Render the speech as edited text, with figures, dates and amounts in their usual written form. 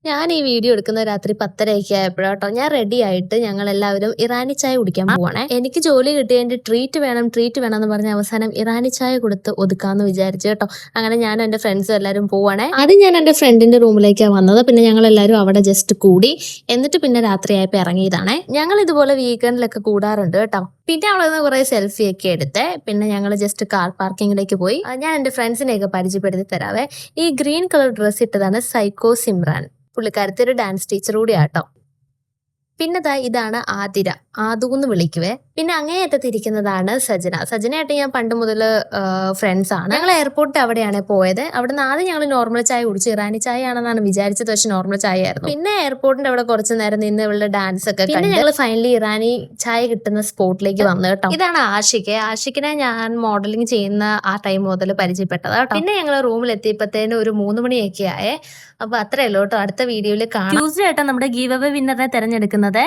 ഞാൻ ഈ വീഡിയോ എടുക്കുന്ന രാത്രി 10:30 ആയപ്പോഴാട്ടോ ഞാൻ റെഡി ആയിട്ട് ഞങ്ങൾ എല്ലാവരും ഇറാനി ചായ കുടിക്കാൻ പോവാണേ. എനിക്ക് ജോലി കിട്ടിയതിന്റെ ട്രീറ്റ് വേണം എന്ന് പറഞ്ഞ അവസാനം ഇറാനി ചായ കൊടുത്ത് ഒതുക്കാന്ന് വിചാരിച്ചു കേട്ടോ. അങ്ങനെ ഞാനും എന്റെ ഫ്രണ്ട്സും എല്ലാവരും പോവാണേ. ആദ്യം ഞാൻ എന്റെ ഫ്രണ്ടിന്റെ റൂമിലേക്കാണ് വന്നത്. പിന്നെ ഞങ്ങൾ എല്ലാവരും അവിടെ ജസ്റ്റ് കൂടി, എന്നിട്ട് പിന്നെ രാത്രിയായപ്പോൾ ഇറങ്ങിയതാണേ. ഞങ്ങൾ ഇതുപോലെ വീക്കെൻഡിലൊക്കെ കൂടാറുണ്ട് കേട്ടോ. പിന്നെ അവിടെ നിന്ന് കുറെ സെൽഫി ഒക്കെ എടുത്ത് പിന്നെ ഞങ്ങൾ ജസ്റ്റ് കാർ പാർക്കിങ്ങിലേക്ക് പോയി. ഞാൻ എന്റെ ഫ്രണ്ട്സിനെയൊക്കെ പരിചയപ്പെടുത്തി തരാവേ. ഈ ഗ്രീൻ കളർ ഡ്രസ്സ് ഇട്ടതാണ് സൈക്കോ സിമ്രാൻ. പുള്ളിക്കാരത്തി ഒരു ഡാൻസ് ടീച്ചർ കൂടിയാട്ടോ. പിന്നെ ഇതാണ് ആതിര, ആദൂന്ന് വിളിക്കുവേ. പിന്നെ അങ്ങേയറ്റത്തിരിക്കുന്നതാണ് സജനയായിട്ട് ഞാൻ പണ്ട് മുതൽ ഫ്രണ്ട്സ് ആണ്. ഞങ്ങൾ എയർപോർട്ട് അവിടെയാണ് പോയത്. അവിടെ നിന്ന് ആദ്യം ഞങ്ങൾ നോർമൽ ചായ കുടിച്ചു. ഇറാനി ചായ ആണെന്നാണ് വിചാരിച്ചത്, പക്ഷെ നോർമൽ ചായ ആയിരുന്നു. പിന്നെ എയർപോർട്ടിന്റെ അവിടെ കുറച്ച് നേരം നിന്ന് ഇവളുടെ ഡാൻസ് ഒക്കെ പിന്നെ ഞങ്ങൾ ഫൈനലി ഇറാനി ചായ കിട്ടുന്ന സ്പോട്ടിലേക്ക് വന്നു കേട്ടോ. ഇതാണ് ആഷിക്കിനെ ഞാൻ മോഡലിംഗ് ചെയ്യുന്ന ആ ടൈം മുതൽ പരിചയപ്പെട്ടത് കേട്ടോ. പിന്നെ ഞങ്ങൾ റൂമിൽ എത്തിയപ്പോഴത്തേനും ഒരു 3 മണിയൊക്കെ ആയേ. അപ്പൊ അത്രയല്ലോ കേട്ടോ. അടുത്ത വീഡിയോയിൽ കാണാം. ട്യൂസ്ഡേ ആയിട്ടാണ് നമ്മുടെ ഗീവ് അവേ വിന്നറിനെ തെരഞ്ഞെടുക്കുന്നത്.